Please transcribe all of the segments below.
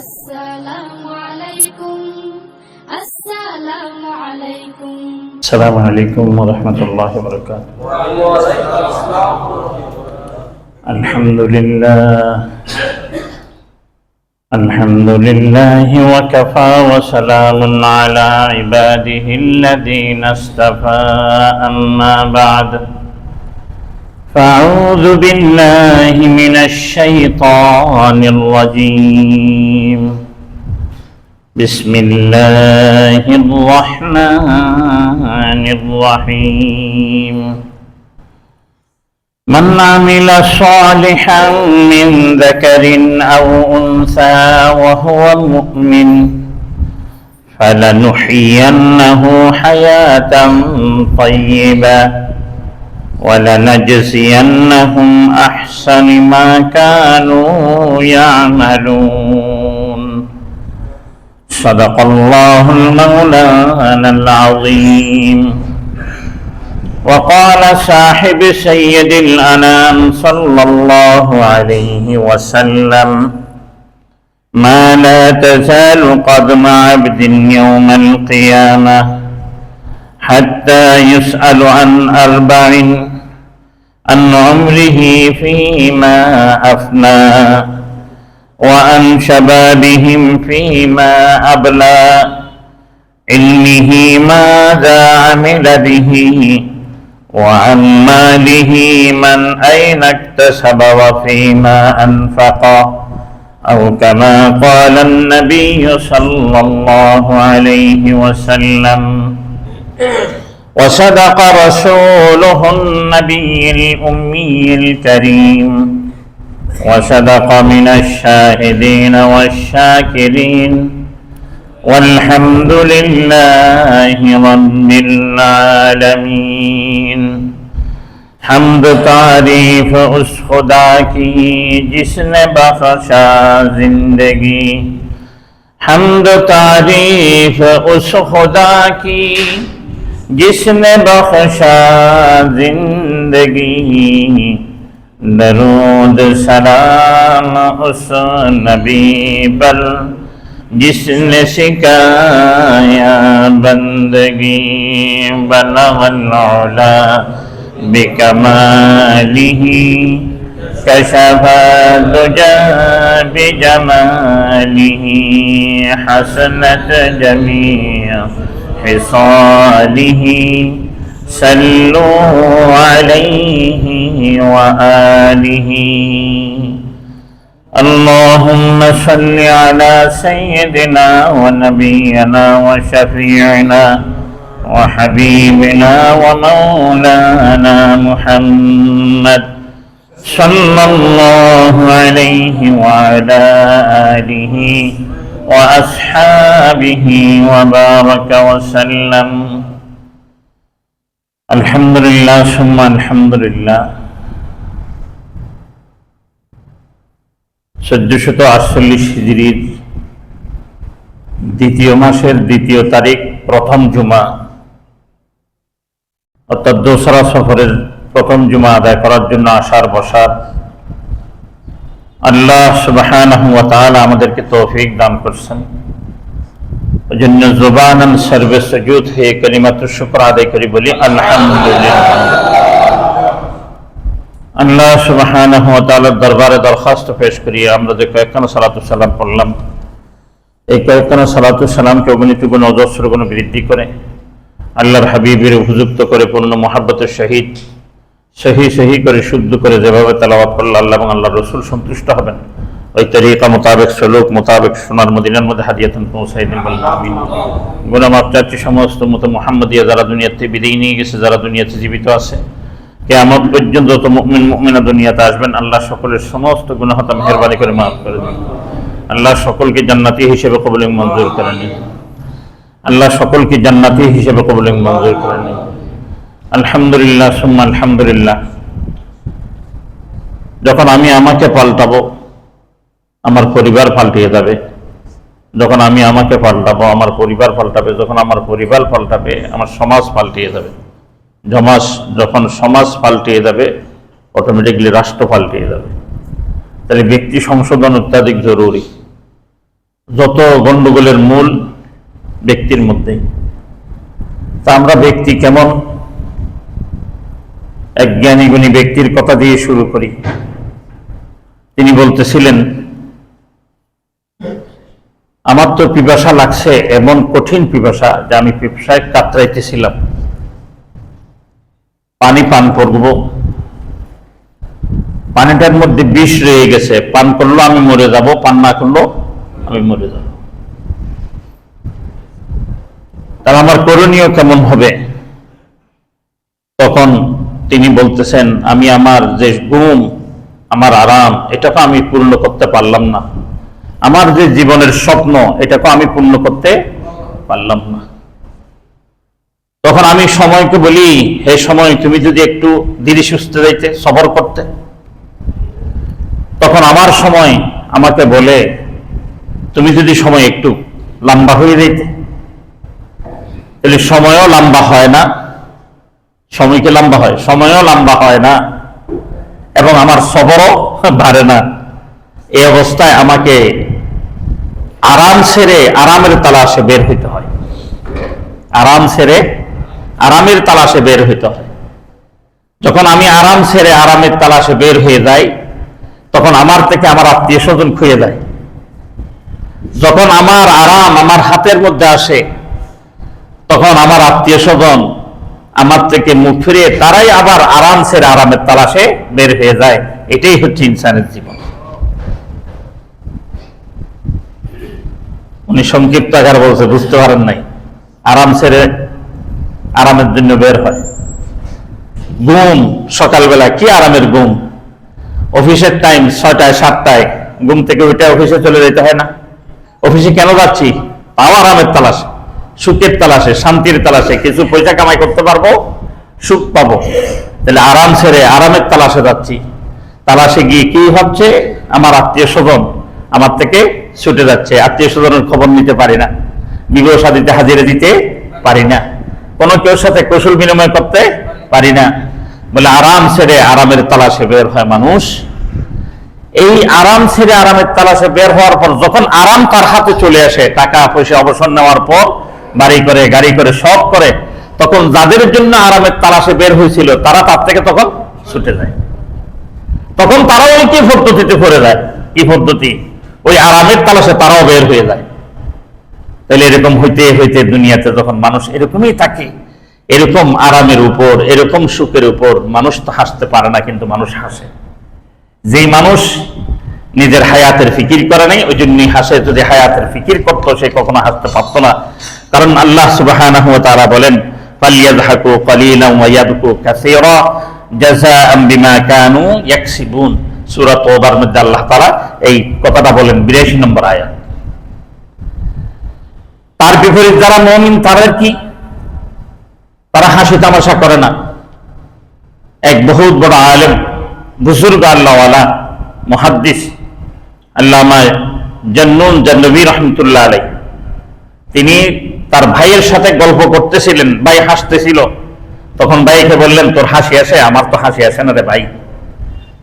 السلام عليكم السلام عليكم السلام عليكم ورحمة الله وبركاته. الحمد لله وكفى وسلام على عباده الذين اصطفى أما بعد فأعوذ بالله من الشيطان الرجيم بسم الله الرحمن الرحيم من عمل صالحا من ذكر أو أنثى وهو مؤمن فلنحيينه حياة طيبة ولنجزينهم أحسن ما كانوا يعملون. صدق الله المولانا العظيم. وقال صاحب سيد الأنام صلى الله عليه وسلم: ما لا تزال قدم عبد يوم القيامة حتى يسأل عن أربع: عن عمره فيما أفنى، وعن شبابهم فيما أبلى، علمه ماذا عمل به، وعن ماله من أين اكتسب وفيما أنفق، أو كما قال النبي صلى الله عليه وسلم. وصدق رسوله النبي الأمي الكريم، وصدق من الشاهدين والشاكرين، والحمد لله رب العالمین. حمد تعریف اس خدا کی جس نے بخشا زندگی، حمد تعریف اس خدا کی جس نے بخشا زندگی، درود سلام اس نبی پر جس نے سکھایا بندگی. بلغ العلا بکمالہ کشف الدجى بجمالہ، حسنت جمیع خصالہ، صلوا علیہ وآلہ. اللهم صل على سيدنا ونبينا وشفيعنا وحبيبنا ومولانا محمد صلى الله عليه وعلى آله وأصحابه وبارك وسلم. الحمد لله ثم الحمد لله. 1448 হিজরির দ্বিতীয় মাসের দ্বিতীয় তারিখ, প্রথম জুমা, অর্থাৎ দোসরা সফরের প্রথম জুমা আদায় করার জন্য আসার বসার আল্লাহ সুবহানাহু ওয়া তাআলা আমাদেরকে তৌফিক দান করছেন। ওই জন্য জবানান সর্বে সুজুদ হয়ে কালিমাতুশ শুকর আদায় করি, বলি আলহামদুলিল্লাহ। আল্লাহ সুবহানাহু ওয়া তাআলার দরবারে দরখাস্ত পেশ করি, আমরা যে কয়েকখানা সালাতু সালাম পড়লাম, এই কয়েকখানা সালাতু সালামকে অগণিত গুণ অজস্র গুণ বৃদ্ধি করে আল্লাহর হাবিবের উপযুক্ত করে পূর্ণ মহাব্বতের সহিত সহি করে শুদ্ধ করে যেভাবে তেলাওয়াত করলে আল্লাহ এবং আল্লাহর রাসূল সন্তুষ্ট হবেন, ওই তরিকা মোতাবেক সলুক মোতাবেক সোনার মদিনার মধ্যে হাদিয়াতুন পৌঁছাই দিন। আমিন। গুনাহ মাফ চাচ্ছি সমস্ত উম্মত মুহাম্মাদিয়া যারা দুনিয়াতে বিদায় নিয়ে গেছে, যারা দুনিয়াতে জীবিত আছে, কিয়ামত পর্যন্ত যত মুমিন মুমিনা দুনিয়াতে আসবেন, আল্লাহ সকলের সমস্ত গুনাহ তা মেহেরবানি করে মাফ করে দিন। আল্লাহ সকলকে জান্নাতি হিসেবে কবুল এবং মঞ্জুর করে নিন। আল্লাহ সকলকে জান্নাতি হিসেবে কবুল এবং মঞ্জুর করে নিন। আলহামদুলিল্লাহ সুম্মা আলহামদুলিল্লাহ। যখন আমি আমাকে পাল্টাবো, আমার পরিবার পাল্টিয়ে যাবে। যখন আমি আমাকে পাল্টাবো, আমার পরিবার পাল্টাবে। যখন আমার পরিবার পাল্টাবে, আমার সমাজ পাল্টিয়ে যাবে। যখন সমাজ পাল্টিয়ে যাবে, অটোমেটিকলি রাষ্ট্র পাল্টিয়ে যাবে। তাহলে ব্যক্তি সংশোধন অত্যাধিক জরুরি। যত গন্ডগোলের মূল ব্যক্তির মধ্যে। তা আমরা ব্যক্তি কেমন, এক জ্ঞানী গুণী ব্যক্তির কথা দিয়ে শুরু করি। তিনি বলতেছিলেন, আমার তো পিপাসা লাগছে, এমন কঠিন পিপাসা যে আমি পিপাসায় কাতরাইতেছিলাম, পানি পান করব, পানিটার মধ্যে বিষ রয়ে গেছে, পান করলো আমি মরে যাব, পান না করলো আমি মরে যাব। তাহলে আমার করণীয় কেমন হবে? তখন তিনি বলতেছেন, আমি আমার যে ঘুম, আমার আরাম, এটাকে আমি পূর্ণ করতে পারলাম না, আমার যে জীবনের স্বপ্ন, এটাকে আমি পূর্ণ করতে পারলাম না। তখন আমি সময়কে বলি, হে সময়, তুমি যদি একটু ধীরে সুস্থে যাইতে, সবর করতে। তখন আমার সময় আমাকে বলে, তুমি যদি সময় একটু লম্বা হয়ে যাইতে। তাহলে সময়ও লম্বা হয় না, সময়কে লম্বা হয়, সময়ও লম্বা হয় না, এবং আমার সবরও বাড়ে না। এই অবস্থায় আমাকে আরাম ছেড়ে আরামের তালাশে বের হইতে হয়, আরাম ছেড়ে আরামের তালাশে বের হইতে হয়। যখন আমি আরাম ছেড়ে আরামের তালাশে বের হয়ে যাই, তখন আমার থেকে আমার আত্মীয় স্বজন খুঁজে যায়। যখন আমার আরাম আমার হাতের মধ্যে আসে, তখন আমার আত্মীয় স্বজন আমার থেকে মুখ ফিরিয়ে তারাই আবার আরাম ছেড়ে আরামের তালাশে বের হয়ে যায়। এটাই হচ্ছে ইনসানের জীবন। উনি সংক্ষিপ্ত আকার বলছে, বুঝতে পারেন নাই। আরাম ছেড়ে আরামের জন্য বের হয়। ঘুম সকালবেলা কি আরামের ঘুম, অফিসের টাইম 6টায় 7টায়, ঘুম থেকে উঠে অফিসে চলে যেতে হয় না? অফিসে কেন যাচ্ছি? তাও আরামের তালাশে, সুখের তালাশে, শান্তির তালাশে, কিছু পয়সা কামাই করতে পারবো, সুখ পাবো। তাহলে আরাম ছেড়ে আরামের তালাশে যাচ্ছি। তালাশে গিয়ে কি হচ্ছে, আমার আত্মীয় স্বজন আমার থেকে ছুটে যাচ্ছে, আত্মীয় স্বজনের খবর নিতে পারি না, বিবাহ শাদীতে হাজিরা দিতে পারি না, কোনো কেউ সাথে কৌশল বিনিময় করতে পারি না। বলে আরাম ছেড়ে আরামের তালাশে বের হয় মানুষ। এই আরাম ছেড়ে আরামের তালাশে বের হওয়ার পর যখন আরাম তার হাতে চলে আসে, টাকা পয়সা অবসর নেওয়ার পর, বাড়ি করে গাড়ি করে সব করে, তখন যাদের জন্য আরামের তালাশে বের হয়েছিল তারা তার থেকে তখন ছুটে যায়। তখন তারাও ওই কি পদ্ধতিতে পড়ে যায়, কি পদ্ধতি, ওই আরামের তালাশে তারাও বের হয়ে যায়। তাহলে এরকম হইতে হইতে দুনিয়াতে যখন মানুষ এরকমই থাকে, এরকম আরামের উপর, এরকম সুখের উপর, মানুষ তো হাসতে পারে না, কিন্তু মানুষ হাসে। যেই মানুষ নিজের হায়াতের ফিকির করে নাই, ওই জন্যই হাসে। যদি হায়াতের ফিকির করতো, সে কখনো হাসতে পারতো না। কারণ আল্লাহ সুবহানাহু ওয়া তাআলা বলেন, ফালিয়াযহাকু কালিলান ওয়া ইয়াবকু কাসীরা জাযাআন বিমা কানু ইয়াকসিবুন। সূরা তাওবার মধ্যে আল্লাহ তাআলা এই কথাটা বলেন, 82 নম্বর আয়াত। তার বিপরীত যারা মুমিন, তারা কি? তারা হাসি তামাশা করে না। এক বহুত বড় আলেম, বুজুর্গ আল্লাহওয়ালা মুহাদ্দিস আল্লামা জান্নুন জাহ্নবী রাহমাতুল্লাহ আলাইহি, তিনি তার ভাইয়ের সাথে গল্প করতেছিলেন, ভাই হাসতেছিল। তখন ভাইকে বললেন, তোর হাসি আসে? আমার তো হাসি আসে না রে ভাই।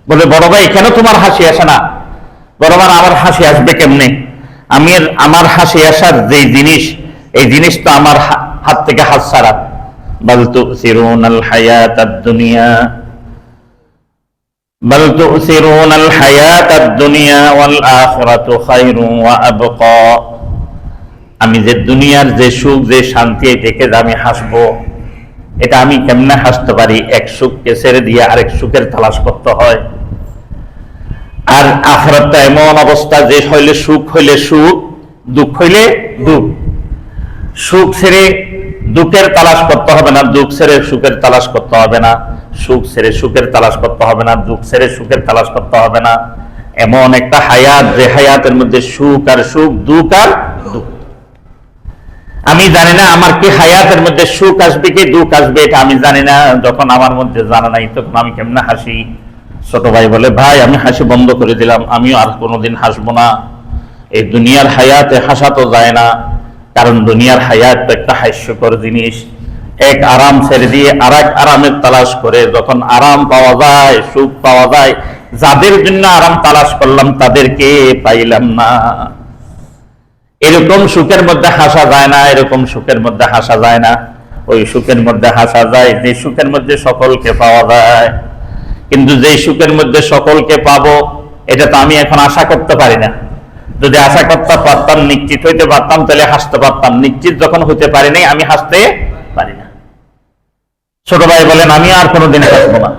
বলে, বড় ভাই কেন তোমার হাসি আসে না? বড় ভাই, আমার হাসি আসবে কেমনে? আমার হাসি আসার যে জিনিস, এই জিনিস তো আমার হাত থেকে হাত ছাড়া। বাল তুসিরুনাল হায়াতাদ দুনিয়া বাল তুসিরুনাল হায়াতাদ দুনিয়া ওয়াল আখিরাতু খায়রুন ওয়া আবকা। আমি যে দুনিয়ার যে সুখ, যে শান্তি দেখে আমি হাসবো, এটা আমি কেমনে হাসতে পারি? এক সুখকে ছেড়ে দিয়ে আরেক সুখের তালাশ করতে হয়। আর আখিরাতটা এমন অবস্থা যে হইলে সুখ হইলে সুখ, দুঃখ হইলে দুঃখ। সুখ ছেড়ে দুঃখের তালাশ করতে হবে না, দুঃখ ছেড়ে সুখের তালাশ করতে হবে না, সুখ ছেড়ে সুখের তালাশ করতে হবে না, দুঃখ ছেড়ে সুখের তালাশ করতে হবে না। এমন একটা হায়াত, যে হায়াতের মধ্যে সুখ আর সুখ, দুঃখ আর দুঃখ। আমি জানি না আমার কি হায়াতের মধ্যে সুখ আসবে কি দুঃখ আসবে, এটা আমি জানি না। যখন আমার মধ্যে জানা নাই, তখন আমি কেমনে হাসি? ছোট ভাই বলে, ভাই আমি হাসি বন্ধ করে দিলাম, আমিও আর কোনোদিন হাসবো না। এই দুনিয়ার হায়াতে হাসা তো যায় না, কারণ দুনিয়ার হায়াত তো একটা হাস্যকর জিনিস। এক আরাম ছেড়ে দিয়ে আর এক আরামের তালাশ করে যখন আরাম পাওয়া যায়, সুখ পাওয়া যায়, যাদের জন্য আরাম তালাশ করলাম তাদেরকে পাইলাম না। এরকম সুখের মধ্যে হাসা যায় না, এরকম সুখের মধ্যে হাসা যায় না। ওই সুখের মধ্যে হাসা যায় যে সুখের মধ্যে সকলকে পাওয়া যায়। কিন্তু যে সুখের মধ্যে সকলকে পাবো, এটা তো আমি এখন আশা করতে পারি না। যদি আশা করতে পারতাম, নিশ্চিত হইতে পারতাম, তাহলে হাসতে পারতাম। নিশ্চিত যখন হইতে পারি নাই, আমি হাসতে পারি না। ছোট ভাই বলেন, আমি আর কোনোদিন হাসবো না,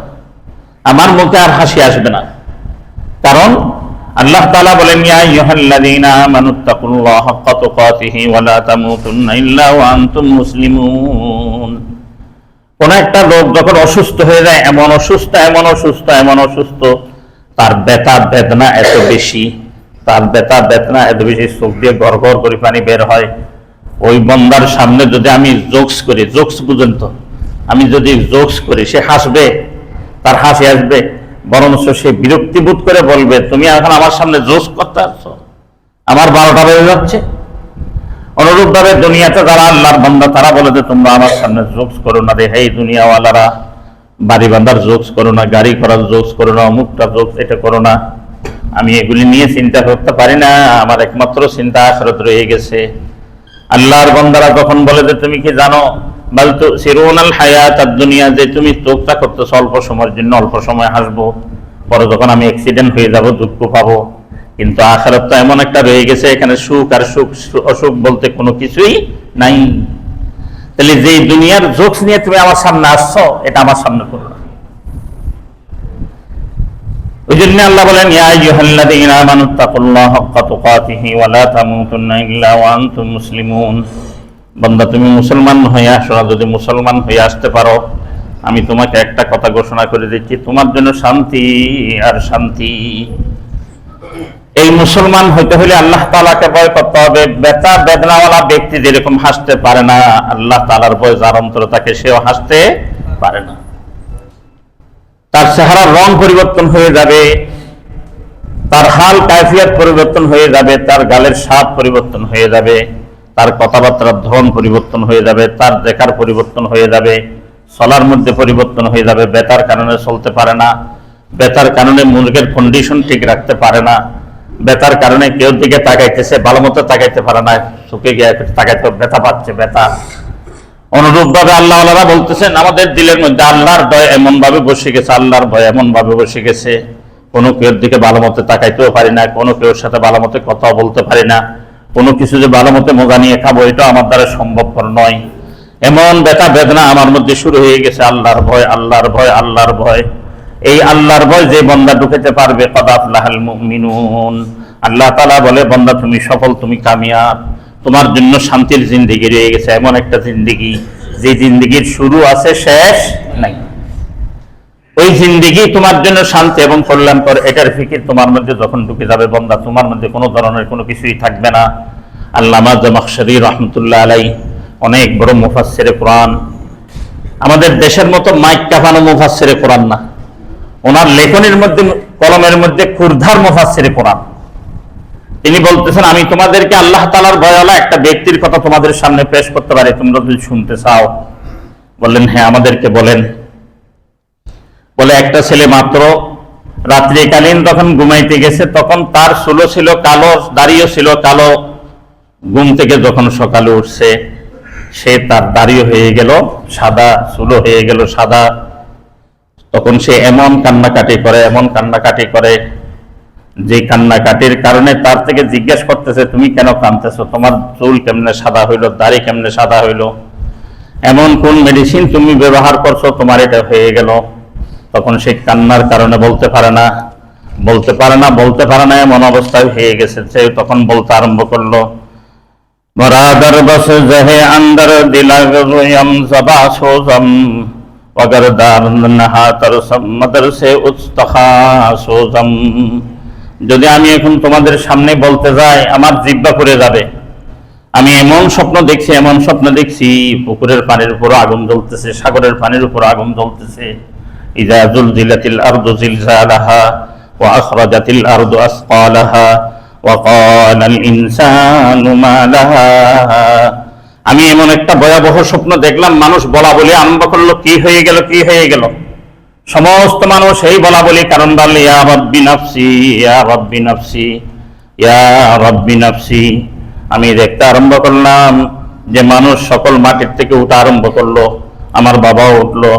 আমার মুখে আর হাসি আসবে না। কারণ আল্লাহ তাআলা বলেন, ইয়া আইয়ুহাল্লাযীনা আমানুত্তাকুল্লাহা হাক্কা তুকাতিহি ওয়া লা তামুতুন্না ইল্লা ওয়া আনতুম মুসলিমুন। কোন একটা লোক যখন অসুস্থ হয়ে যায়, এমন অসুস্থ, এমন অসুস্থ, এমন অসুস্থ, তার ব্যথা বেদনা এত বেশি, তার ব্যথা বেদনা এত বেশি, চোখ দিয়ে গড় গড় করে পানি বের হয়। ওই বান্দার সামনে যদি আমি জোকস করি, জোকস বুঝেন তো, আমি যদি জোকস করি, সে হাসবে, তার হাসি আসবে, বরঞ্চ সে বিরক্তি বোধ করে বলবে, তুমি এখন আমার সামনে জোকস করতে আসছো, আমার 12টা বেজে যাচ্ছে। অনুরূপ ভাবে দুনিয়াতে যারা আল্লাহর বান্দা, তারা বলে যে তোমরা আমার সামনে জোকস করো না রে, হেই দুনিয়াওয়ালারা, বাড়ি বান্ধার জোকস করো না, গাড়ি করার জোকস করো না, অমুকটা জোকস এটা করো না। আমি এগুলি নিয়ে চিন্তা করতে পারি না, আমার একমাত্র চিন্তা আখিরাত রয়ে গেছে। আল্লাহর বান্দারা যখন বলে যে তুমি কি জানো, বাল তুসিরুনাল হায়াতাদ দুনিয়া, যে তুমি চোখটা করতেছ অল্প সময়ের জন্য, অল্প সময় হাসবো, পরে যখন আমি অ্যাক্সিডেন্ট হয়ে যাব দুঃখ পাবো। কিন্তু আখিরাত তো এমন একটা রয়ে গেছে, এখানে সুখ আর সুখ অসুখ বলতে কোনো কিছুই নাই। তাহলে যে দুনিয়ার জোকস নিয়ে তুমি আমার সামনে আসছো, এটা আমার সামনে করো না। ওই জন্য আল্লাহ বলেন, ইয়া আইয়ুহাল্লাযীনা আমানুত্তাকুল্লাহা হাক্কা তুকাতিহি ওয়া লা তামুতুন্না ইল্লা ওয়া আনতুম মুসলিমুন। বান্দা, তুমি মুসলমান হয়ে আসো। যদি মুসলমান হয়ে আসতে পারো, আমি তোমাকে একটা কথা ঘোষণা করে দিচ্ছি, তোমার জন্য শান্তি আর শান্তি। এই মুসলমান হইতে হলে আল্লাহ তাআলাকে ভয় করতে হবে। ব্যথা বেদনাওয়ালা ব্যক্তি যেরকম হাসতে পারে না, আল্লাহ তাআলার ভয় যার অন্তরে থাকে, সেও হাসতে পারে না। তার চেহারার রং পরিবর্তন হয়ে যাবে, তার হাল কায়ফিয়ত পরিবর্তন হয়ে যাবে, তার গালের স্বাদ পরিবর্তন হয়ে যাবে, তার কথাবার্তার ধরন পরিবর্তন হয়ে যাবে, তার দেখার পরিবর্তন হয়ে যাবে, চলার মধ্যে পরিবর্তন হয়ে যাবে। ব্যথার কারণে চলতে পারে না, ব্যথার কারণে মুরগের কন্ডিশন ঠিক রাখতে পারে না, ব্যথার কারণে কেউ দিকে তাকাইতেছে, ভালো মতো তাকাইতে পারে না, চোখে গিয়ে তাকাইতে ব্যথা পাচ্ছে, ব্যথা। অনুরূপ ভাবে আল্লাহওয়ালারা বলতেছেন, আমাদের দিলের মধ্যে আল্লাহর ভয় এমন ভাবে বসে গেছে, আল্লাহর ভয় এমন ভাবে বসে গেছে, কোনো কেউর দিকে ভালো মতো তাকাইতেও পারি না, কোনো কেউর সাথে ভালো মতো কথাও বলতে পারি না, কোনো কিছু যে ভালো মতো মজা নিয়ে খাবো, এটা আমার দ্বারা সম্ভবপর নয়। এমন ব্যথা বেদনা আমার মধ্যে শুরু হয়ে গেছে। আল্লাহর ভয়, আল্লাহর ভয়, আল্লাহর ভয়। এই আল্লাহর ভয় যে বান্দা ঢুকাতে পারবে, কদ আফলাহাল মুমিনুন, আল্লাহ তাআলা বলে, বান্দা তুমি সফল, তুমি কামিয়াব, তোমার জন্য শান্তির জিন্দেগি রয়ে গেছে। এমন একটা জিন্দেগি, যে জিন্দেগির শুরু আছে, শেষ নাই। ওই জিন্দেগি তোমার জন্য শান্তি এবং কল্যাণকর, এটার ফিকির তোমার মধ্যে যখন ঢুকে যাবে, বান্দা, তোমার মধ্যে কোনো ধরনের কোনো কিছুই থাকবে না। আল্লামা জামাখশরী রাহমাতুল্লাহ আলাইহি, অনেক বড় মুফাসসিরে কোরআন, আমাদের দেশের মতো মাইক কাঁপানো মুফাসসিরে কোরআন না, ওনার লেখনের মধ্যে, কলমের মধ্যে ক্ষুরধার মুফাসসিরে কোরআন। তিনি বলতেছেন, আমি তোমাদেরকে আল্লাহ তাআলার ভয়ওয়ালা একটা ব্যক্তির কথা তোমাদের সামনে পেশ করতে পারি, তোমরা যদি শুনতে চাও। বললেন, হ্যাঁ আমাদেরকে বলেন। বলে, একটা ছেলে মাত্র রাত্রিকালীন তখন ঘুমাইতে গেছে, তখন তার চুলও ছিল কালো, দাড়িও ছিল কালো। ঘুম থেকে যখন সকালে উঠছে, সে তার দাড়িও হয়ে গেল সাদা, চুলও হয়ে গেল সাদা। তখন সে এমন কান্নাকাটি করে, এমন কান্নাকাটি করে, যে কান্নাকাটির কারণে তার থেকে জিজ্ঞেস করতেছে, তুমি কেন কাঁদতেছো, তোমার চুল কেমনে সাদা হইলো, দাড়ি কেমনে সাদা হইলো, এমন কোন মেডিসিন তুমি ব্যবহার করছো, তোমার এটা হয়ে গেল। তখন সে কান্নার কারণে বলতে পারে না, বলতে পারে না, বলতে পারে না, এমন অবস্থায় হয়ে গেছে। সে তখন বলতে আরম্ভ করলো, বরাদর বস জহে আন্দর দিলা গয়ম জবা সোজম ওগরদার নহাতর সমদর সে উস্তখা সোজম। যদি আমি এখন তোমাদের সামনে বলতে যাই, আমার জিহ্বা পুড়ে যাবে। আমি এমন স্বপ্ন দেখছি, এমন স্বপ্ন দেখছি, পুকুরের পানির উপর আগুন জ্বলতেছে, সাগরের পানির উপর আগুন জ্বলতেছে। ইযা জুলজিলাতিল আরদু জিলজালাহা ওয়া আখরাজাতিল আরদু আসকালাহা ওয়া ক্বালাল ইনসানু মা লাহা। আমি এমন একটা ভয়াবহ স্বপ্ন দেখলাম, মানুষ বলা বলে আরম্ভ করলো, কি হয়ে গেল, কি হয়ে গেল। সমস্ত মানুষ এই বলা বলি কারণ বললে, ইয়া রাব্বি নাফসি, ইয়া রাব্বি নাফসি, ইয়া রাব্বি নাফসি। আমি দেখতে আরম্ভ করলাম যে মানুষ সকল মাটির থেকে উঠা আরম্ভ করলো। আমার বাবাও উঠলো,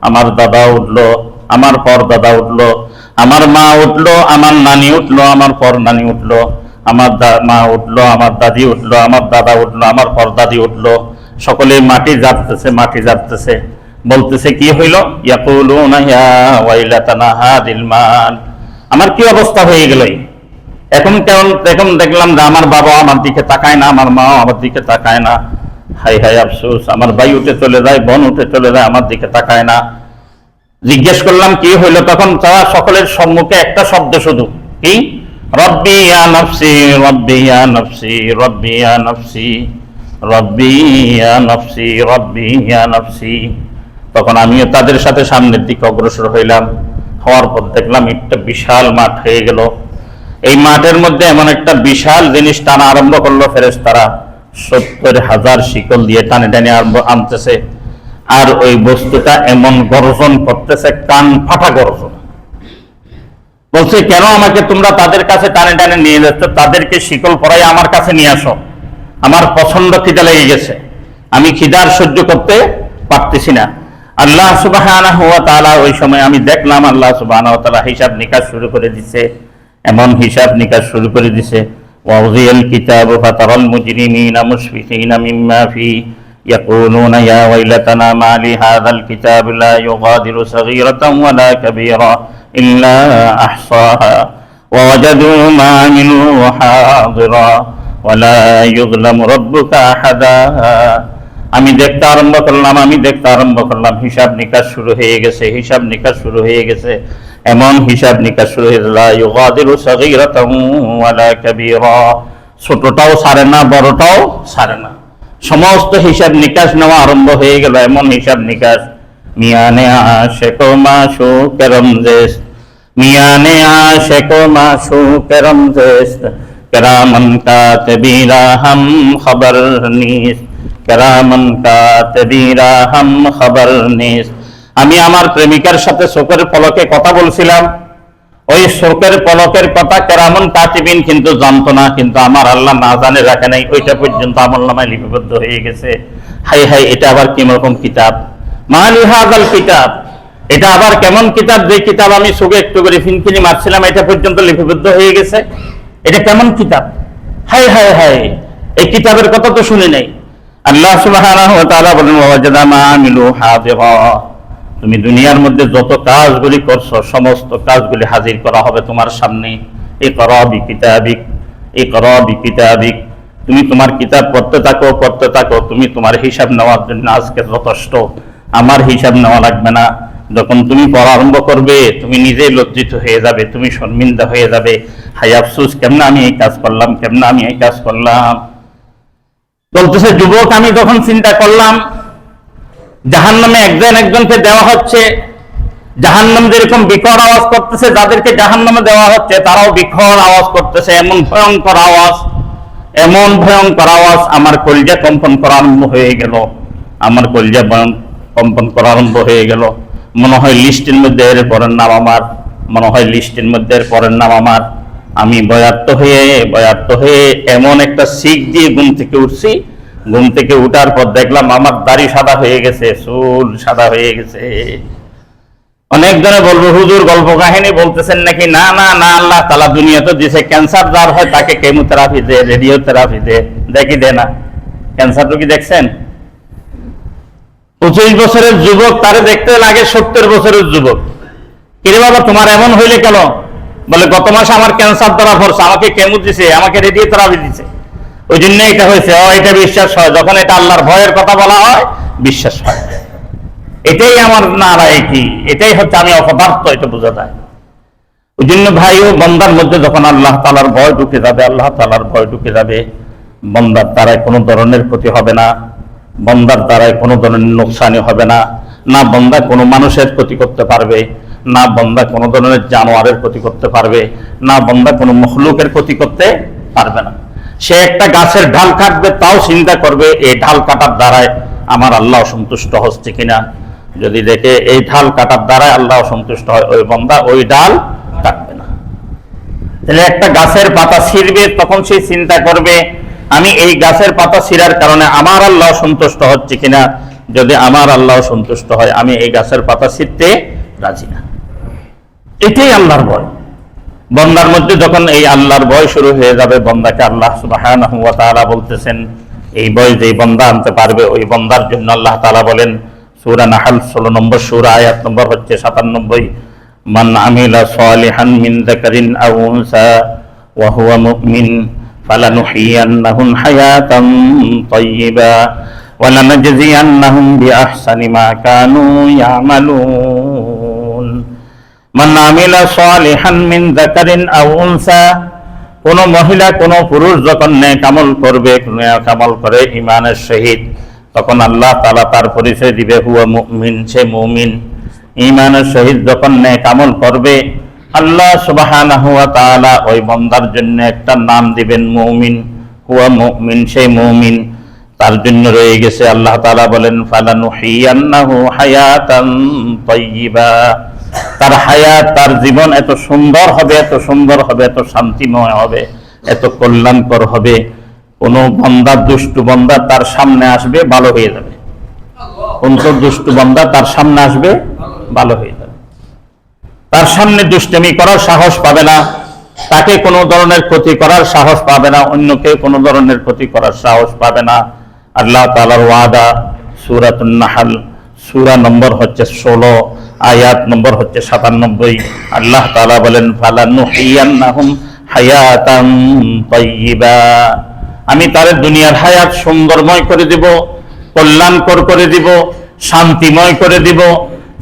আমার দাদা উঠলো, আমার পর দাদা উঠলো, আমার মা উঠলো, আমার নানি উঠলো, আমার পর নানি উঠলো, আমার মা উঠলো, আমার দাদি উঠলো, আমার দাদা উঠলো, আমার পর দাদি উঠলো। সকলে মাটি জাপতেছে, মাটি জাপতেছে, বলতেছে কি হইল? ইয়াকুলুনা ইয়া ওয়াইলাতানা হাদিল মান। আমার কি অবস্থা হয়ে গেল? এখন দেখলাম যে আমার বাবা আমার দিকে তাকায় না, আমার মা আমার দিকে তাকায় না। হাই হাই আফসোস, আমার ভাই উঠে চলে যায়, বোন উঠে চলে যায়, আমার দিকে তাকায় না। জিজ্ঞেস করলাম কি হইল? তখন তারা সকলের সম্মুখে একটা শব্দ শুধু, কি? রব্বি ইয়া নফসি, রব্বি ইয়া নফসি, রব্বি ইয়া নফসি, রব্বি ইয়া নফসি, রব্বি ইয়া নফসি। তখন আমিও তাদের সাথে সামনের দিকে অগ্রসর হইলাম। হওয়ার পর দেখলাম একটা বিশাল মাঠ হয়ে গেল। এই মাঠের মধ্যে এমন একটা বিশাল জিনিস টানা আরম্ভ করলো ফেরেশতারা। 70,000 শিকল দিয়ে টানে টানে আনতেছে। আর ওই বস্তুটা এমন গর্জন করতেছে, কান ফাটা গর্জন। বলছে, কেন আমাকে তোমরা তাদের কাছে টানে টানে নিয়ে যাচ্ছ? তাদেরকে শিকল পরাই আমার কাছে নিয়ে আসো। আমার প্রচন্ড খিদা লেগে গেছে, আমি খিদার সহ্য করতে পারতেছি না। আল্লাহ সুবহানাহু ওয়া তাআলা, ওই সময় আমি দেখলাম আল্লাহ সুবহানাহু ওয়া তাআলা হিসাব নিকাশ শুরু করে দিছে। এমন হিসাব নিকাশ শুরু করে দিছে, ওয়াউযিয়াল কিতাবু ফাতারাল মুজরিমিনা মুশফিকিনা মিম্মা ফি ইয়াকুলুনা ইয়া ওয়াইলাতানা মা লিহাযাল কিতাবি লা ইউগাদিরু সাগীরাতান ওয়ালা কাবীরা ইল্লা আহসাহা ওয়া ওয়াজাদু মা আমিলু হাযিরা ওয়ালা ইউযলামু রাব্বুকা আহাদা। আমি দেখতে আরম্ভ করলাম, হিসাব নিকাশ শুরু হয়ে গেছে, হিসাব নিকাশ শুরু হয়ে গেছে। এমন হিসাব নিকাশ শুরু হয়ে লা ইউগাদিরু সাগীরাতান ওয়ালা কাবীরা, ছোটটাও ছাড়ে না, বড়টাও ছাড়ে না। সমস্ত হিসাব নিকাশ নেওয়া আরম্ভ হয়ে গেল। এমন হিসাব নিকাশ, মিয়ানে আশিক ও মাশূক রমজেস, মিয়ানে আশিক ও মাশূক রমজেস, কিরামান কাতিবিরা হাম খবর নিস, কিরামান কাতিবিরা হাম খবর নিস। আমি আমার প্রেমিকার সাথে চোখের পলকে কথা বলছিলাম। ওই চোখের পলকের কথা কিরামান কাতিবিন কিন্তু জানতো না, কিন্তু আমার আল্লাহ না জানে রাখে নাই, ওইটা পর্যন্ত আমলনামায় লিপিবদ্ধ হয়ে গেছে। হাই হাই, এটা আবার কি রকম কিতাব? মা লিহাযাল কিতাব, এটা আবার কেমন কিতাব? যে কিতাব আমি চোখে একটু করে ফিনকিনি মারছিলাম, এটা পর্যন্ত লিপিবদ্ধ হয়ে গেছে। এটা কেমন কিতাব? হাই হাই হাই, এই কিতাবের কথা তো শুনি নাই। আল্লাহ সুবহানাহু ওয়া তাআলা বলেন, ওয়াজাদা মা আমিলু হাযিরা, তুমি দুনিয়ার মধ্যে যত কাজগুলি করছো সমস্ত কাজগুলি হাজির করা হবে তোমার সামনে। ইকরা বিকিতাবিক, ইকরা বিকিতাবিক, তুমি তোমার কিতাব পড়তে থাকো। তুমি তোমার হিসাব নেওয়ার জন্য আজকে যথেষ্ট, আমার হিসাব নেওয়া লাগবে না। যখন তুমি পড়া আরম্ভ করবে, তুমি নিজেই লজ্জিত হয়ে যাবে, তুমি শর্মিন্দা হয়ে যাবে। হাই আফসোস, কেমনে আমি এই কাজ করলাম, কেমনে আমি এই কাজ করলাম। বলতেছে, যুবক, আমি যখন চিন্তা করলাম জাহান্নামে একজনকে দেওয়া হচ্ছে, জাহান্নাম যেরকম বিকট আওয়াজ করতেছে, যাদেরকে জাহান্নামে দেওয়া হচ্ছে তারাও বিকট আওয়াজ করতেছে, এমন ভয়ঙ্কর আওয়াজ, এমন ভয়ঙ্কর আওয়াজ। আমার কলিজা কম্পন করা আরম্ভ হয়ে গেল, আমার কলিজা কম্পন করা আরম্ভ হয়ে গেল। মনে হয় লিস্টের মধ্যে এর পরের নাম আমার, মনে হয় লিস্টের মধ্যে এর পরের নাম আমার। আমি বয়ার্ত হয়ে এমন একটা শিখ দিয়ে ঘুম থেকে উঠছি। ঘুম থেকে উঠার পর দেখলাম আমার দাড়ি সাদা হয়ে গেছে, চুল সাদা হয়ে গেছে। অনেকজনে বলবো, হুজুর গল্প কাহিনী বলতেছেন নাকি? না না না, আল্লাহ তাআলা দুনিয়াতে দিয়েছে, ক্যান্সার যার হয় তাকে কেমোথেরাপি দে, রেডিওথেরাপি দে, দেখি দে না। ক্যান্সার রোগী দেখছেন? 25 বছরের যুবক, তারে দেখতে লাগে 70 বছরের যুবক। কিরে বাবা, তোমার এমন হইলে কেন? বলে, গত মাসে আমার ক্যান্সার ধরা পড়ছে, আমাকে কেমো দিছে, আমাকে রেডিওথেরাপি দিছে, ওই জন্য এটা হয়েছে। এটা বিশ্বাস হয়, যখন এটা আল্লাহর ভয়ের কথা বলা হয় বিশ্বাস হয়। এটাই আমার নারায় কি, এটাই হচ্ছে আমি অপদার্থ, এটা বোঝা যায়। ওই জন্য ভাই ও বন্দার মধ্যে যখন আল্লাহ তাআলার ভয় ঢুকে যাবে, আল্লাহ তাআলার ভয় ঢুকে যাবে, বন্দার দ্বারায় কোনো ধরনের ক্ষতি হবে না, বন্দার দ্বারায় কোনো ধরনের নোকসানি হবে না। না বন্দা কোনো মানুষের ক্ষতি করতে পারবে, না বন্দা কোনো ধরনের জানোয়ারের ক্ষতি করতে পারবে, না বন্দা কোনো মখলুকের ক্ষতি করতে পারবে না। সে একটা গাছের ঢাল কাটবে, তাও চিন্তা করবে এই ঢাল কাটার দ্বারায় আমার আল্লাহ সন্তুষ্ট হচ্ছে কিনা। যদি দেখে এই ঢাল কাটার দ্বারায় আল্লাহ সন্তুষ্ট হয়, ওই বান্দা ওই ডাল কাটবে না। তাহলে একটা গাছের পাতা ছিঁড়বে, তখন সে চিন্তা করবে আমি এই গাছের পাতা ছিঁড়ার কারণে আমার আল্লাহ সন্তুষ্ট হচ্ছে কিনা। যদি আমার আল্লাহ সন্তুষ্ট হয় আমি এই গাছের পাতা ছিঁড়তে রাজি না। এটাই আল্লাহর ভয়। বন্দার মধ্যে যখন এই আল্লাহর ভয় শুরু হয়ে যাবে, বন্দাকে আল্লাহ সুবহানাহু ওয়া তাআলা বলতেছেন এই ভয় যে বন্দা আনতে পারবে ওই বন্দার জন্য আল্লাহ তাআলা বলেন সূরা নাহল 16 নম্বর সূরা, আয়াত নম্বর হচ্ছে 97, মান আমিলা সালিহান মিন যাকারিন আও উনসা ওয়া হুয়া মুমিন ফালানুহইয়ান্নাহু হায়াতান তাইয়্যিবা ওয়া লানাজজিয়ান্নাহুম বিআহসানি মা কানু ইয়ামালুন। মান আমিলা সালিহান মিন যাকারিন আও উনসা, কোন মহিলা কোন পুরুষ যখন নেক আমল করবে, নেক আমল করে ঈমানের সহিত, তখন আল্লাহ তাআলা তার পরিচয় দিবে হুয়া মুমিন, সে মুমিন। ঈমানের সহিত যখন নেক আমল করবে আল্লাহ সুবহানাহু ওয়া তাআলা ওই বান্দার জন্য একটা নাম দিবেন মুমিন, হুয়া মুমিন, সে মুমিন। তার জন্য রয়ে গেছে আল্লাহ তাআলা বলেন ফালানুহিয়ান্নাহু হায়াতান তাইয়্যিবা, তার হায়াত, তার জীবন এত সুন্দর হবে, এত সুন্দর হবে, এত শান্তিময় হবে, এত কল্যাণকর হবে, কোন বান্দা দুষ্টু বান্দা তার সামনে আসবে ভালো হয়ে যাবে। কোন দুষ্টু বান্দা তার সামনে আসবে ভালো হয়ে যাবে, তার সামনে দুষ্টুমি করার সাহস পাবে না, তাকে কোনো ধরনের ক্ষতি করার সাহস পাবে না, অন্যকে কোনো ধরনের ক্ষতি করার সাহস পাবে না। আল্লাহ তাআলার ওয়াদা সূরাতুন নাহল সূরা নম্বর হচ্ছে 16, আয়াত নম্বর হচ্ছে 97। আল্লাহ তাআলা বলেন ফালানুহিয়ান্নাহুম হায়াতান তাইয়্যিবা, আমি তার দুনিয়ার হায়াত সুন্দরময় করে দিব, কল্যাণকর করে দিব, শান্তিময় করে দিব।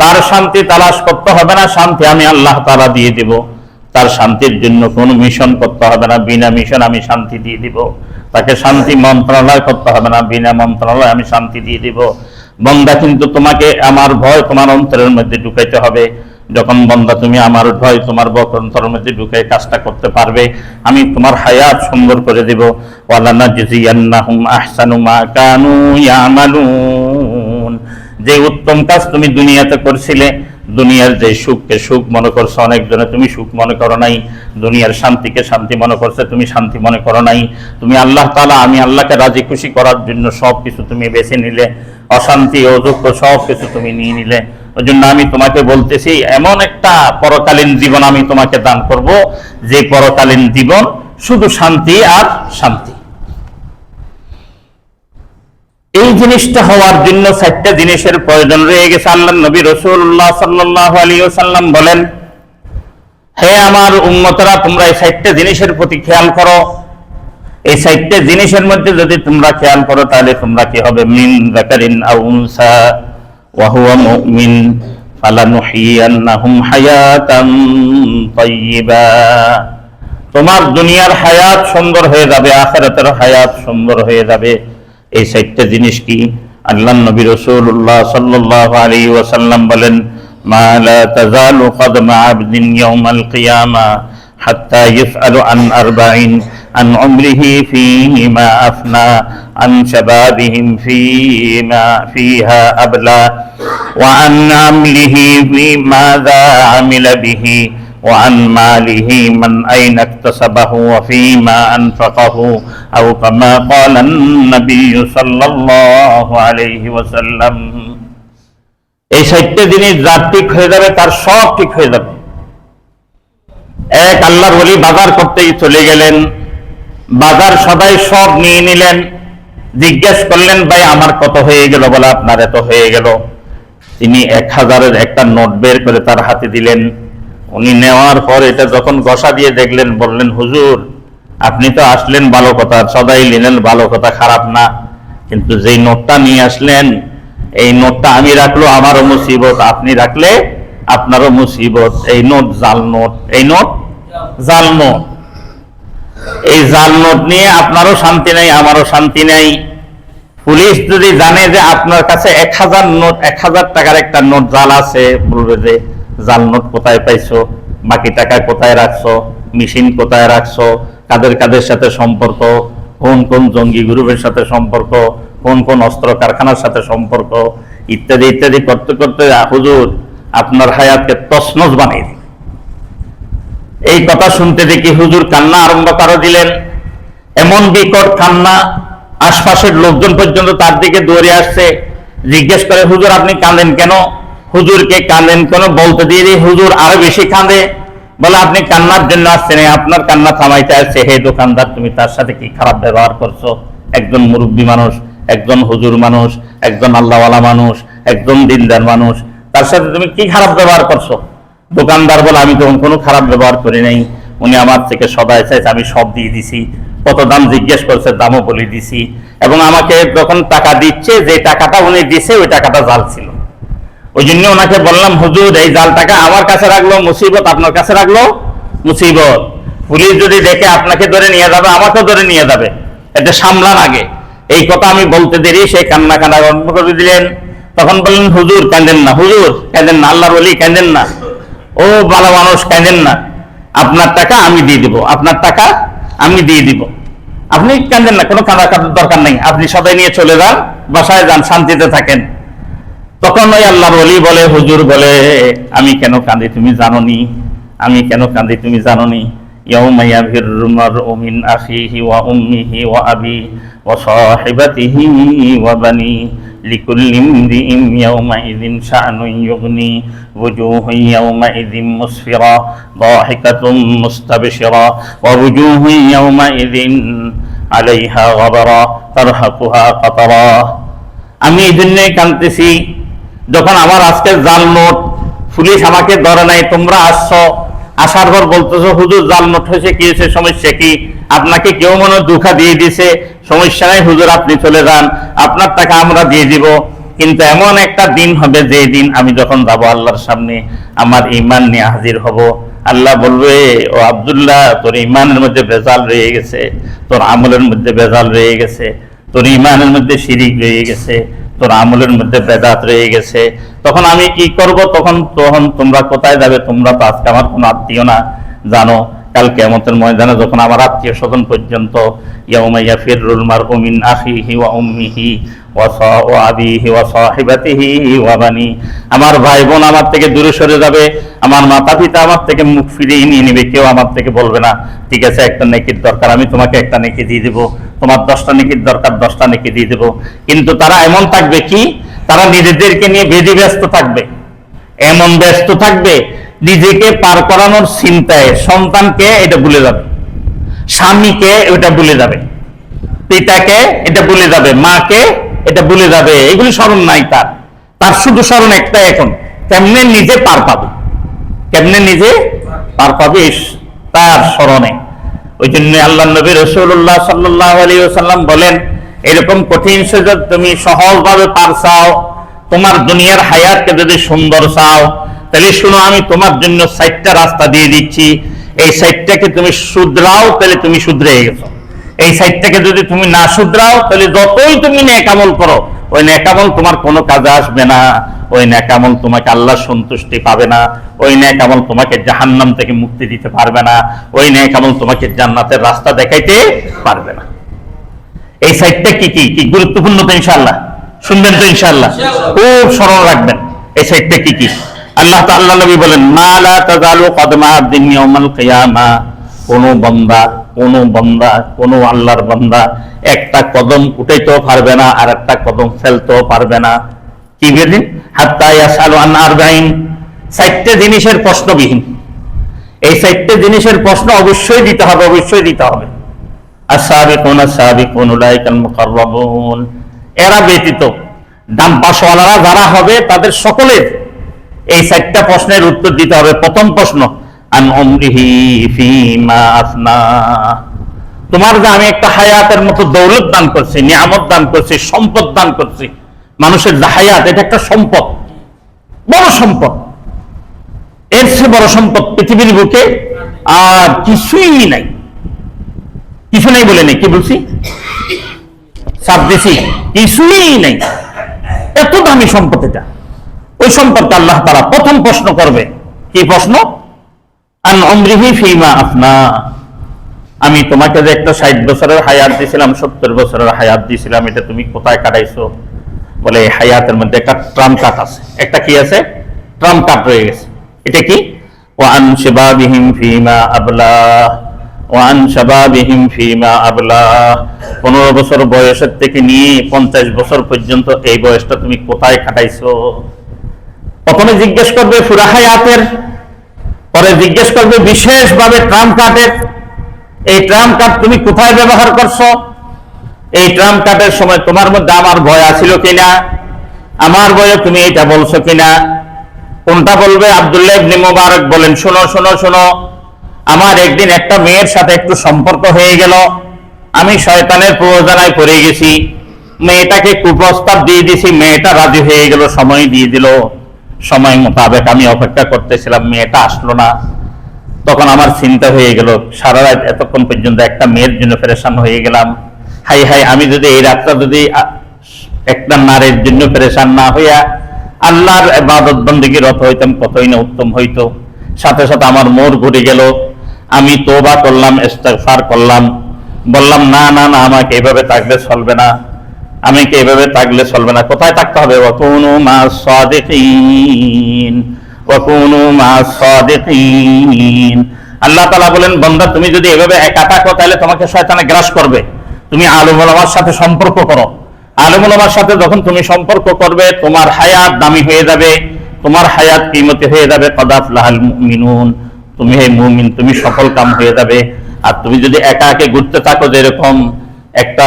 তার শান্তি তালাশ করতে হবে না, শান্তি আমি আল্লাহ তাআলা দিয়ে দিব। তার শান্তির জন্য কোনো মিশন করতে হবে না, বিনা মিশন আমি শান্তি দিয়ে দিব। তাকে শান্তি মন্ত্রণালয় করতে হবে না, বিনা মন্ত্রণালয় আমি শান্তি দিয়ে দিব। বন্দা কিন্তু তোমাকে আমার ভয় তোমার অন্তরের মধ্যে ঢুকাইতে হবে। যখন বন্দা তুমি আমার ভয় তোমার অন্তরের মধ্যে ঢুকাই কাজটা করতে পারবে, আমি তোমার হায়াত সুন্দর করে দিব। ওয়ালানাজজিয়ান্নাহুম আহসানু মা কানু ইয়ামালুন, যে উত্তম কাজ তুমি দুনিয়াতে করছিলে, দুনিয়ার যে সুখকে সুখ মনে করছো, অনেকজনে তুমি সুখ মনে করো নাই, দুনিয়ার শান্তিকে শান্তি মনে করছে, তুমি শান্তি মনে করো নাই। তুমি আল্লাহ তাআলা, আমি আল্লাহকে রাজি খুশি করার জন্য সব কিছু তুমি বেছে নিলে, অশান্তি অযোগ্য সব কিছু তুমি নিয়ে নিলে। ওই জন্য আমি তোমাকে বলতেছি এমন একটা পরকালীন জীবন আমি তোমাকে দান করব, যে পরকালীন জীবন শুধু শান্তি আর শান্তি। এই জিনিসটা হওয়ার জন্য 4টা জিনিসের প্রয়োজন রয়ে গেছে। আল্লাহর নবী রাসূলুল্লাহ সাল্লাল্লাহু আলাইহি ওয়াসাল্লাম বলেন, হে আমার উম্মতরা, তোমরা এই 4টা জিনিসের প্রতি খেয়াল করো। এই 4টা জিনিসের মধ্যে যদি তোমরা খেয়াল করো তাহলে তোমরা কি হবে, মিন যাকারিন আও উনসা ওয়া হুয়া মুমিন ফালানুহিয়ান্নাহুম হায়াতান তাইয়্যিবা, তোমার দুনিয়ার হায়াত সুন্দর হয়ে যাবে, আখিরাতের হায়াত সুন্দর হয়ে যাবে। এই 4টা জিনিস কি? আল্লাহর নবী রাসূলুল্লাহ সাল্লাল্লাহু আলাইহি ওয়াসাল্লাম বলেন, মা লা তাযালু কদমা আবদিন ইয়াউমাল কিয়ামা হাত্তা ইসআলু আন আরবাইন, আন উমরিহি ফীমা আফনা, আন শাবাবিহিম ফীহা আবলা, ওয়া আন আমলিহি ফীমাযা আমিলা বিহি, وعن ماله من أين اكتسبه وفيما أنفقه أو كما قال النبي صلى الله عليه وسلم। এই 4টা জিনিস যার ঠিক হয়ে যাবে তার সব ঠিক হয়ে যাবে। এক আল্লাহর ওলি বাজার করতেই চলে গেলেন, বাজার সবাই সব নিয়ে নিলেন, জিজ্ঞেস করলেন ভাই আমার কত হয়ে গেল? বলে আপনার এত হয়ে গেল। তিনি 1000-এর একটা নোট বের করে তার হাতে দিলেন। উনি নেওয়ার পর এটা যখন গসা দিয়ে দেখলেন, বললেন হুজুর আপনি তো আসলেন ভালো কথা, সদাই নিলেন ভালো কথা, খারাপ না, কিন্তু যেই নোটটা নিয়ে আসলেন এই নোটটা আমি রাখলো আমারও মুসিবত, আপনি রাখলে আপনারও মুসিবত। এই নোট জাল নোট, এই নোট জাল নোট। এই জাল নোট নিয়ে আপনারও শান্তি নেই, আমারও শান্তি নেই। পুলিশ যদি জানে যে আপনার কাছে 1000 নোট, 1000 টাকার একটা নোট জাল আছে, বলবে যে জাল নোট কোথায় পাইছো, বাকি টাকা কোথায় রাখছো, মেশিন কোথায় রাখছো, কাদের কাদের সাথে সম্পর্ক, কোন কোন জঙ্গি গ্রুপের সাথে সম্পর্ক, কোন কোন অস্ত্র কারখানার সাথে সম্পর্ক, ইত্যাদি ইত্যাদি করতে করতে হুজুর আপনার হায়াতকে তছনছ বানিয়ে দিল। এই কথা শুনতে দেখি হুজুর কান্না আরম্ভ করে দিলেন। এমন বিকট কান্না, আশপাশের লোকজন পর্যন্ত তার দিকে দৌড়ে আসছে, জিজ্ঞেস করে, হুজুর আপনি কাঁদেন কেন? হুজুরকে কাঁদেন কেন বলতে দিয়ে হুজুর আরো বেশি কাঁদে। বলে, আপনি কান্নার জন্য আসছেন, আপনার কান্না থামাইতে আসছে। হে দোকানদার, তুমি তার সাথে কি খারাপ ব্যবহার করছো? একজন মুরব্বী মানুষ, একজন হুজুর মানুষ, একজন আল্লাহওয়ালা মানুষ, একজন দিনদার মানুষ, তার সাথে তুমি কি খারাপ ব্যবহার করছো? দোকানদার বলে, আমি তখন কোনো খারাপ ব্যবহার করি নাই। উনি আমার থেকে সদাই চাইছে, আমি সব দিয়ে দিছি। কত দাম জিজ্ঞেস করছে, দামও বলে দিছি। এবং আমাকে যখন টাকা দিচ্ছে, যে টাকাটা উনি দিছে ওই টাকাটা জাল ছিল। ওই জন্য ওনাকে বললাম, হুজুর এই জাল টাকা আমার কাছে রাখলো মুসিবত, আপনার কাছে রাখলো মুসিবত। পুলিশ যদি দেখে আপনাকে ধরে নিয়ে যাবে, আমাকেও ধরে নিয়ে যাবে, এটা সামলান আগে। এই কথা আমি বলতে দেরি সে কান্না কান্না বন্ধ করে দিলেন। তখন বললেন, হুজুর কাঁদেন না, হুজুর কাঁদেন না, আল্লাহর ওলি কাঁদেন না, ও ভালো মানুষ কাঁদেন না, আপনার টাকা আমি দিয়ে দিব, আপনার টাকা আমি দিয়ে দিব, আপনি কাঁদেন না, কোনো কাঁদা কাঁদার দরকার নেই, আপনি সবাই নিয়ে চলে যান, বাসায় যান, শান্তিতে থাকেন। তখন ওই আল্লাহর ওলি বলে, হুজুর বলে, আমি কেন কাঁদি তুমি জানোনি? আমি কেন কাঁদি তুমি জানোনি? ইয়াউমা ইয়াফিররু মারউ মিন আখিহি ওয়া উম্মিহি ওয়া আবি ওয়া সাহিবাতিহি ওয়া বানি লিকুল্লি ইমরিইন ইয়াউমাইযিন শা'নুন ইউগনি ওয়াজুহুন ইয়াউমাইযিন মুসফিরা দাহিকাতুন মুস্তাবশিরা ওয়া ওয়াজুহুন ইয়াউমাইযিন আলাইহা গাবারা তারহাকুহা কাতারা। আমি এই জন্যই কাঁদতেছি, যখন আমার আজকে জাল নোট, পুলিশ আমাকে ধরে নাই, তোমরা আসছো, আসার পর বলতেছো হুজুর জাল নোট হয়েছে, কি হয়েছে, সমস্যা কি? আপনাকে কেউ মনে ধোঁকা দিয়ে দিছে, সমস্যা নাই হুজুর আপনি চলে যান, আপনার টাকা আমরা দিয়ে দিব। কিন্তু এমন একটা দিন হবে যে দিন আমি যখন যাবো আল্লাহর সামনে, আমার ঈমান নিয়ে হাজির হব, আল্লাহ বলবে, ও আব্দুল্লাহ তোর ঈমানের মধ্যে বেজাল রয়ে গেছে, তোর আমলের মধ্যে বেজাল রয়ে গেছে, তোর ঈমানের মধ্যে শিরিক রয়ে গেছে, তোর আমলের মধ্যে বেদাত রয়ে গেছে। তখন আমি কি করব? তখন তোমরা কোথায় যাবে? তোমরা তো আজকে আমার কোনো আত্মীয় না, জানো কাল কিয়ামতের ময়দানে যখন আমার আত্মীয় স্বজন পর্যন্ত, ইয়াউমা ইয়াফিরুল মারউ মিন আখিহি ওয়া উম্মিহি ওয়া আবিহি ওয়া সাহিবাতিহি ওয়া বানি, আমার ভাই বোন আমার থেকে দূরে সরে যাবে, আমার মাতা পিতা আমার থেকে মুখ ফিরিয়ে নিয়ে নেবে, কেউ আমার থেকে বলবে না ঠিক আছে একটা নেকির দরকার, আমি তোমাকে একটা নেকি দিয়ে দেবো, তোমার 10টা নেকির দরকার, 10টা নেকি দিয়ে দেবো। কিন্তু তারা এমন থাকবে কি, তারা নিজেদেরকে নিয়ে বেশি ব্যস্ত থাকবে, এমন ব্যস্ত থাকবে নিজেকে পার করানোর চিন্তায়, সন্তানকে এটা ভুলে যাবে, স্বামীকে এটা ভুলে যাবে, পিতাকে এটা ভুলে যাবে, মাকে এটা ভুলে যাবে, এগুলি স্মরণ নাই তার। তার শুধু স্মরণ একটাই এখন, কেমনে নিজে পার পাবে, কেমনে নিজে পার পাবে তার স্মরণে। ওই জন্য আল্লাহ নবী রাসূলুল্লাহ সাল্লাল্লাহু আলাইহি ওয়াসাল্লাম বলেন, এরকম কঠিন সুযোগ তুমি সহজভাবে পার চাও, তোমার দুনিয়ার হায়াতকে যদি সুন্দর চাও, তাহলে শুনো আমি তোমার জন্য 60টা রাস্তা দিয়ে দিচ্ছি, এই 60টাকে তুমি শুধরাও, তাহলে তুমি শুধরে গেছো। এই 60টাকে যদি তুমি না শুধরাও, তাহলে যতই তুমি নেক আমল করো, ওই নেক আমল তোমার কোনো কাজে আসবে না, ওই নেক আমল তোমাকে আল্লাহর সন্তুষ্টি পাবে না, ওই নেক আমল তোমাকে জাহান্নাম থেকে মুক্তি দিতে পারবে না, ওই নেক আমল তোমাকে জান্নাতের রাস্তা দেখাইতে পারবে না। এই 60টা কি কি কি গুরুত্বপূর্ণ তো ইনশাআল্লাহ শুনবেন তো ইনশাআল্লাহ, খুব স্মরণ রাখবেন এই 60টা কি কি। আল্লাহ তাআলা নবী বলেন, মা লা তাযালু কদমা আবদিন ইয়াউমাল কিয়ামা, কোন বান্দা, কোন আল্লাহর বান্দা একটা কদম উঠাইতেও পারবে না, আর একটা কদম ফেলতেও পারবে না। কি বলেন? হাত্তা ইয়াসালু আন আরবাইন, 60টা জিনিসের প্রশ্নবিহীন। এই 60টা জিনিসের প্রশ্ন অবশ্যই দিতে হবে, অবশ্যই দিতে হবে। আস-সাবিকুনা আস-সাবিকুন উলাইকাল মুকাররাবুন, এরা ব্যতীত ডান পাশওয়ালারা যারা হবে তাদের সকলের এই 60টা প্রশ্নের উত্তর দিতে হবে। প্রথম প্রশ্ন, আন উমরিহি ফিমা আফনা, তোমার যে আমি একটা হায়াতের মতো দৌলত দান করছি, নিয়ামত দান করছি, সম্পদ দান করছি, মানুষের যে হায়াত, এটা একটা সম্পদ, বড় সম্পদ, এর চেয়ে বড় সম্পদ পৃথিবীর বুকে আর কিছুই নাই। কিছু নেই বলে নেই, কি বলছি, সাপ দিছি, কিছুই নেই, এত দামি সম্পদ এটা। ওই সম্পদটা আল্লাহ তাআলা প্রথম প্রশ্ন করবে। কি প্রশ্ন? আন উমরিহি ফিমা আফনা, আমি তোমাকে যে একটা 60 বছরের হায়াত দিয়েছিলাম, 70 বছরের হায়াত দিয়েছিলাম, এটা তুমি কোথায় কাটাইছো? বলে এই হায়াতের মধ্যে একটা ট্রাম কাট আছে। একটা কি আছে? ট্রাম কাট রয়ে গেছে। এটা কি? ওয়া আন শিবাবিহিম ফিমা আবলা, ওয়ান শাবাবিহিম ফীমা আবলা, 15 বছর বয়সের থেকে নিয়ে 50 বছর পর্যন্ত এই বয়সটা তুমি কোথায় কাটাইছো? প্রথমে জিজ্ঞেস করবে পুরা হায়াতের, পরে জিজ্ঞেস করবে বিশেষভাবে ট্রাম্প কার্ডের। এই ট্রাম্প কার্ড তুমি কোথায় ব্যবহার করছো? এই ট্রাম্প কার্ডের সময় তোমার মধ্যে আমার ভয় আছিল কিনা? আমার ভয়ে তুমি এটা বলছো কিনা? কোনটা বলবে? আব্দুল্লাহ ইবনে মুবারক বলেন, শোনো শোনো শোনো, আমার একদিন একটা মেয়ের সাথে একটু সম্পর্ক হয়ে গেল, আমি শয়তানের প্ররোচনায় পড়ে গেছি, মেয়েটাকে কুপ্রস্তাব দিয়ে দিছি, মেয়েটা রাজি হয়ে গেল, সময় দিয়ে দিল, সময় মোতাবেক আমি অপেক্ষা করতেছিলাম, মেয়েটা আসলো না। তখন আমার চিন্তা হয়ে গেল, সারা রাত এতক্ষণ পর্যন্ত একটা মেয়ের জন্য পেরেশান হয়ে গেলাম, হাই হাই, আমি যদি এই রাতটা যদি একটা নারীর জন্য পেরেশান না হইয়া আল্লাহর ইবাদত বন্দেগী রত হইতাম কতই না উত্তম হইতো। সাথে সাথে আমার মোর ঘুরে গেল, আমি তওবা করলাম, ইস্তিগফার করলাম, বললাম না না না, আমাকে এভাবে থাকলে চলবে না, আমাকে এভাবে থাকলে চলবে না। কোথায় থাকতে হবে? ওয়াকুনু মা'আস সাদিকিন, ওয়াকুনু মা'আস সাদিকিন। আল্লাহ তাআলা বলেন, বান্দা তুমি যদি এভাবে একা থাকো তাহলে তোমাকে শয়তানে গ্রাস করবে। তুমি আলেম ওলামার সাথে সম্পর্ক করো, আলেম ওলামার সাথে যখন তুমি সম্পর্ক করবে তোমার হায়াত দামি হয়ে যাবে, তোমার হায়াত কিমতি হয়ে যাবে। ক্বাদ আফলাহাল মুমিনুন, তুমি হে মুমিন, তুমি সফল কাম হয়ে যাবে। আর তুমি যদি একা একা ঘুরতে থাকো, যেরকম একটা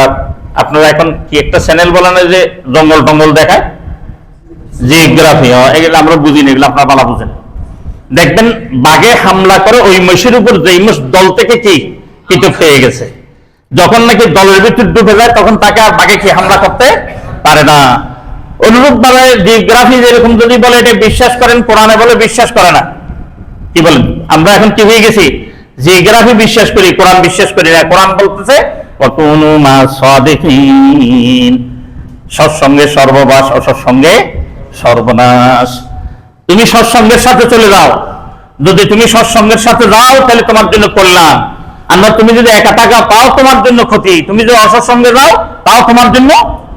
আপনারা এখন কি একটা চ্যানেল বলেন যে জঙ্গল টঙ্গল দেখায়, জিওগ্রাফি, এগুলো আমরা বুঝি না, এগুলো আপনারা ভালো বুঝেন। দেখবেন বাঘে হামলা করে ওই মহিষের উপর, যে মহিষ দল থেকে কি পিটুক হয়ে গেছে, যখন নাকি দলের ভিতর ডুবে যায় তখন তাকে আর বাঘে কি হামলা করতে পারে না। অনুরূপ ভাবে জিওগ্রাফি যেরকম যদি বলে এটা বিশ্বাস করেন, কোরআনে বলে বিশ্বাস করে না। কি বলেন? আমরা এখন কি হয়ে গেছি? জিওগ্রাফি বিশ্বাস করি, কোরআন বিশ্বাস করি না। কোরআন বলতেছে ওয়াকুনু মা'আস সাদিকিন, সৎসঙ্গে সর্ববাস, অসৎসঙ্গে সর্বনাশ। তুমি সৎসঙ্গের সাথে চলে যাও, যদি তুমি সৎসঙ্গের সাথে যাও তাহলে তোমার জন্য কল্যাণ, আর না তুমি যদি একা টাকা পাও তোমার জন্য ক্ষতি, তুমি যদি অসৎসঙ্গে যাও তাও তোমার জন্য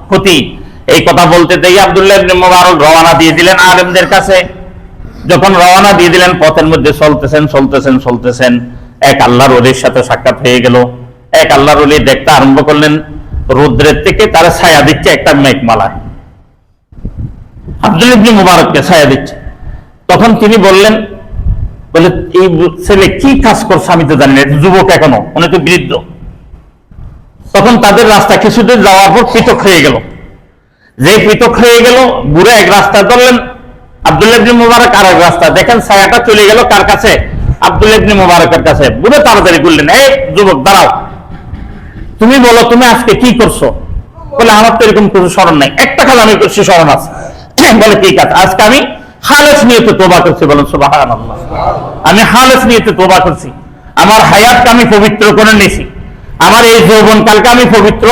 ক্ষতি। এই কথা বলতে দেই আব্দুল্লাহ ইবনে মুবারক রওনা দিয়ে দিলেন আলেমদের কাছে। যখন রওনা দিয়ে দিলেন, পথের মধ্যে চলতেছেন চলতেছেন চলতেছেন, এক আল্লাহর ওলির সাথে সাক্ষাৎ হয়ে গেল। এক আল্লাহর ওলি দেখতে আরম্ভ করলেন, রৌদ্রের থেকে তারা ছায়া দিচ্ছে একটা মেঘমালায়, আব্দুল্লাহ ইবনে মুবারককে ছায়া দিচ্ছে। তখন তিনি বললেন, বলে এই ছেলে কি কাজ করছে আমি তো জানি না, যুবক এখনো, উনি তো বৃদ্ধ। তখন তাদের রাস্তা কিছুদূর যাওয়ার পর পৃথক হয়ে গেল। যে পৃথক হয়ে গেল, বুড়ো এক রাস্তা ধরলেন, আব্দুল্লাহ ইবনে মুবারক আর এক রাস্তা। দেখেন ছায়াটা চলে গেল কার কাছে? আব্দুল্লাহ ইবনে মুবারকের কাছে। বুড়ো তাড়াতাড়ি বললেন, এই যুবক দাঁড়াও, তুমি বলো তুমি আজকে কি করছো? বলে আমার তো এরকম কিছু স্মরণ নাই, একটা কাজ আমি করছি স্মরণ আছে। বলে কি কাজ? আজকে আমি খালেস নিয়তে তওবা করছি। বলেন সুবহানাল্লাহ। আমি খালেস নিয়তে তওবা করছি, আমার হায়াতকে আমি পবিত্র করে নিয়েছি, আমার এই যৌবনকালকে আমি পবিত্র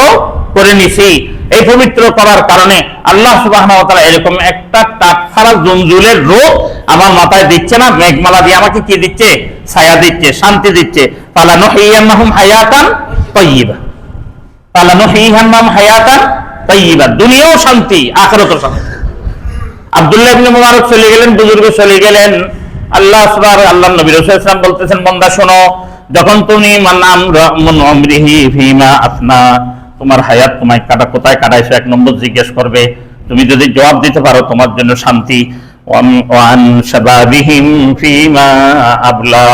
করে নিয়েছি। এই পবিত্র করার কারণে আল্লাহ সুবহানাহু ওয়া তাআলা এরকম একটা তাপখারা জঞ্জুলের রোগ আমার মাথায় দিচ্ছে না, মেঘমালা দিয়ে আমাকে কি দিচ্ছে? ছায়া দিচ্ছে, শান্তি দিচ্ছে। ফালানুহিয়ান্নাহুম হায়াতান তাইয়্যিবা, ফালানুহিয়ান্নাহুম হায়াতান তাইয়্যিবা, দুনিয়াও শান্তি, আখিরাতেও শান্তি। আব্দুল্লাহ ইবনে মুবারক চলে গেলেন, বুজুর্গ চলে গেলেন। আল্লাহ নবী রাসূল সাল্লাল্লাহু আলাইহি ওয়াসাল্লাম বলতেছেন, বান্দা শোনো, যখন তুমি ফীমা আফনা, তোমার হায়াত তোমায় কোথায় কাটাইছো 1 নম্বর জিজ্ঞেস করবে। তুমি যদি জবাব দিতে পারো তোমার জন্য শান্তি। ওয়ান শাবাবিহিম ফীমা আবলা,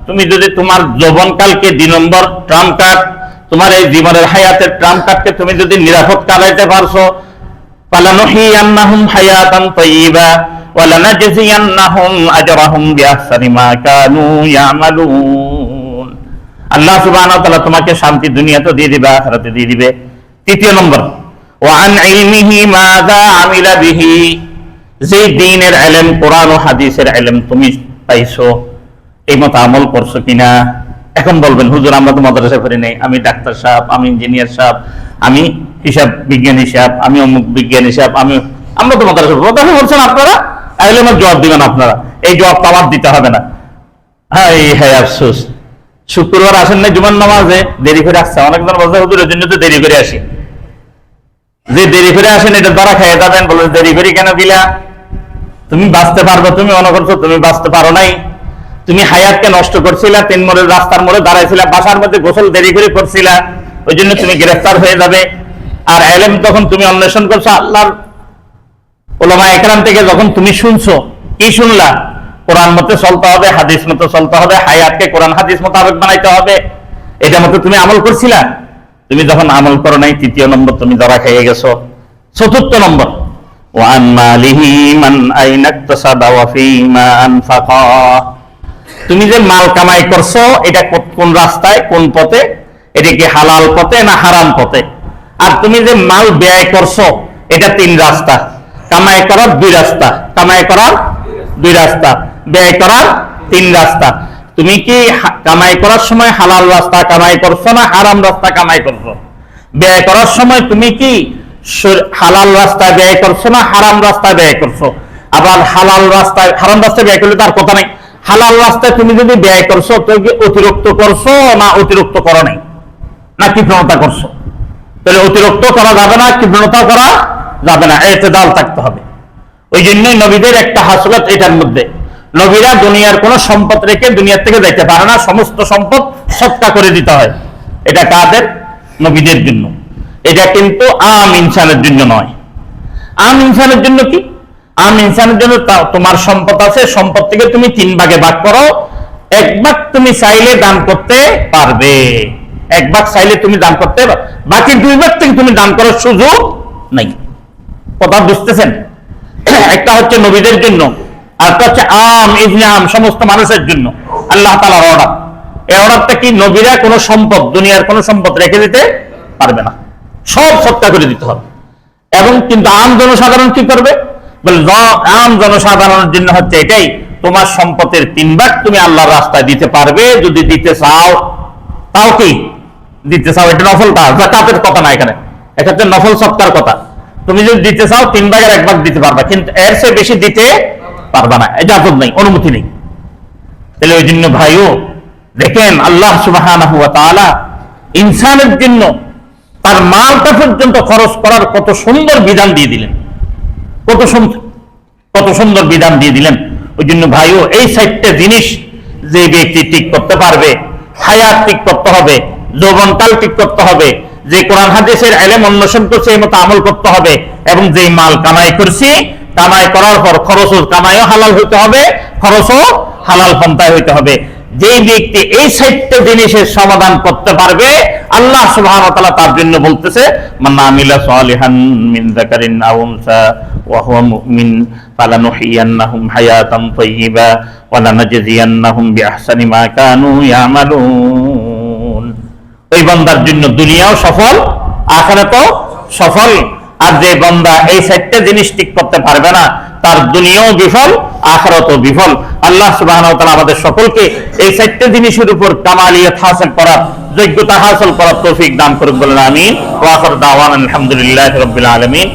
তুমি যদি তোমার যৌবনকালকে 2 নম্বর ট্রাম্প কার্ড, তোমার এই জীবনের হায়াতের ট্রাম্প কার্ডকে তুমি যদি নিরাপদ কাটাইতে পারছো, ফালানুহিয়ান্নাহুম হায়াতান তাইয়্যিবা ওয়া লানাজজিয়ান্নাহুম আজরাহুম বিআহসানি মা কানু ইয়ামালুন। আল্লাহ সুবহানাহু ওয়া তাআলা তোমাকে শান্তি দুনিয়াতে দিয়ে দিবে, আখিরাতে দিয়ে দিবে। 3 নম্বর, ওয়া আন ইলমিহি মাযা আমিলা বিহি, যে দ্বীনের ইলম, কোরআন ও হাদিসের ইলম তুমি পাইছো, এই মত আমল করছো কিনা। এখন বলবেন, হুজুর আমরা তো মাদ্রাসা করি নাই, আমি ডাক্তার সাহেব, আমি ইঞ্জিনিয়ার সাহেব, আমি হিসাব বিজ্ঞানী সাহেব, আমি অমুক বিজ্ঞানী সাহেব, আমরা তো মাদ্রাসা বলছেন আপনারা, তাহলে আমার জবাব দিবেন আপনারা। এই জবাবটা আমার দিতে হবে না। হ্যাঁ আফসোস, শুক্রবার আসেন না জুমার নামাজে, দেরি করে আসছে। অনেকজন বলছে হুজুরের জন্য তো দেরি করে আসি। যে দেরি করে আসেন এটা ধরা খেয়ে যাবেন। বলে দেরি করে কেন দিলা? তুমি বাঁচতে পারবে, তুমি মনে করছো তুমি বাঁচতে পারো নাই। তুমি হায়াতকে নষ্ট করছিলা, 3 মোড়ের রাস্তার মোড়ে দাঁড়াইছিলা, বাসার মধ্যে গোসল দেরি করে করছিলা, ওই জন্য তুমি গ্রেফতার হয়ে যাবে। আর ইলম তখন তুমি অন্বেষণ করছো আল্লাহর উলামা একরাম থেকে, যখন তুমি শুনছো, কি শুনলা? কোরআন মতে চলতে হবে, হাদিস মতে চলতে হবে, হায়াতকে কোরআন হাদিস মোতাবেক বানাইতে হবে, এটা মতে তুমি আমল করছিলা। তুমি যখন আমল করো নাই, 3 নম্বর তুমি ধরা খেয়ে গেছো। 4 নম্বর, ওয়ান মালিহি মান আইনা ইকতাসাবা ওয়া ফীমা আনফাকা। তুমি যে মাল কামাই করছো, এটা কোন রাস্তায়, কোন পথে, এটা কি হালাল পথে না হারাম পথে? আর তুমি যে মাল ব্যয় করছো, এটা 3 রাস্তা, কামাই করার 2 রাস্তা, কামাই করার 2 রাস্তা, ব্যয় করার 3 রাস্তা। তুমি কি কামাই করার সময় হালাল রাস্তা কামাই করছো না হারাম রাস্তা কামাই করছো? ব্যয় করার সময় তুমি কি হালাল রাস্তায় ব্যয় করছো না হারাম রাস্তায় ব্যয় করছো? আবার হালাল রাস্তায়, হারাম রাস্তায় ব্যয় করলে তার কথা নাই। হালাল রাস্তায় তুমি যদি ব্যয় করছো, তো কি অতিরিক্ত করছো না অতিরিক্ত করো নাই, না কৃপণতা করছো? তাহলে অতিরিক্ত করা যাবে না, কৃপণতা করা যাবে না, ইতিদাল থাকতে হবে। ওই জন্যই নবীদের একটা হাসলত এটার মধ্যে, নবীরা দুনিয়ার কোন সম্পদ রেখে দুনিয়ার থেকে যাইতে পারে না, সমস্ত সম্পদ সৎকা করে দিতে হয়। এটা কাদের? নবীদের জন্য। এটা কিন্তু আম ইনসানের জন্য নয়। আম ইনসানের জন্য কি? আম ইনসানের জন্য তোমার সম্পদ আছে, সম্পদ থেকে তুমি 3 ভাগে ভাগ করো, 1 ভাগ তুমি চাইলে দান করতে পারবে, 1 ভাগ চাইলে তুমি দান করতে পারবে, বাকি 2 ভাগ থেকে তুমি দান করার সুযোগ নাই। কথা বুঝতেছেন? একটা হচ্ছে নবীদের জন্য, আর একটা হচ্ছে আম ইবনে আম, সমস্ত মানুষের জন্য আল্লাহ তাআলার অর্ডার। এই অর্ডারটা কি? নবীরা কোনো সম্পদ, দুনিয়ার কোনো সম্পদ রেখে দিতে পারবে না, সব সৎকা করে দিতে হবে। এবং কিন্তু আম জনসাধারণ কি করবে? বলে আম জনসাধারণের জন্য হচ্ছে এটাই, তোমার সম্পদের 3 ভাগ তুমি আল্লাহর রাস্তায় দিতে পারবে যদি দিতে চাও। তাও কি দিতে চাও? এটা নফলটা, যাকাতের কথা না এখানে, এটা হচ্ছে নফল সৎকার কথা। তুমি যদি দিতে চাও 3 ভাগের 1 ভাগ দিতে পারবা, কিন্তু এর চেয়ে বেশি দিতে পারবা না, ইজাজত নেই, অনুমতি নেই। তাহলে ওই জন্য ভাইও দেখেন, আল্লাহ সুবহানাহু ওয়া তাআলা ইনসানের জন্য তার মালটা পর্যন্ত খরচ করার কত সুন্দর বিধান দিয়ে দিলেন, কত সুন্দর বিধান দিয়ে দিলেন। ওই জন্য ভাইও এই 4টে জিনিস যে ব্যক্তি ঠিক করতে পারবে, হায়াত ঠিক করতে হবে, যৌবনকাল ঠিক করতে হবে, যে কোরআন হাদিসের ইলম অন্বেষণ করছে এই মতো আমল করতে হবে, এবং যে মাল কামাই করছি, কামাই করার পর খরচও কামাইও হালাল হইতে হবে, খরচও হালাল পন্থায় হইতে হবে। যে ব্যক্তি এই 4টে জিনিসের সমাধান করতে পারবে, আল্লাহ সুবহানাহু ওয়া তাআলা তার জন্য বলতেছে, মান আমিলা সালিহান মিন যাকারিন আও উনসা ওয়া হুয়া মুমিন ফালানুহিয়ান্নাহুম হায়াতান তাইয়্যিবা ওয়া লানাজজিয়ান্নাহুম বিআহসানি মা কানু ইয়ামালুন। ওই বান্দার জন্য দুনিয়াও সফল, আখিরাতও সফল। আর যে বান্দা এই 4টে জিনিস ঠিক করতে পারবে না, তার দুনিয়াও বিফল, আখিরাতও বিফল। আল্লাহ সুবহানাহু ওয়া তাআলা আমাদের সকলকে এই 4টে জিনিসের উপর কামালিয়াত হাসিল করার, যোগ্যতা হাসিল করার তৌফিক দান করুন, বলেন আমিন। ওয়া আখির দাওয়ানা আলহামদুলিল্লাহি রাব্বিল আলামিন।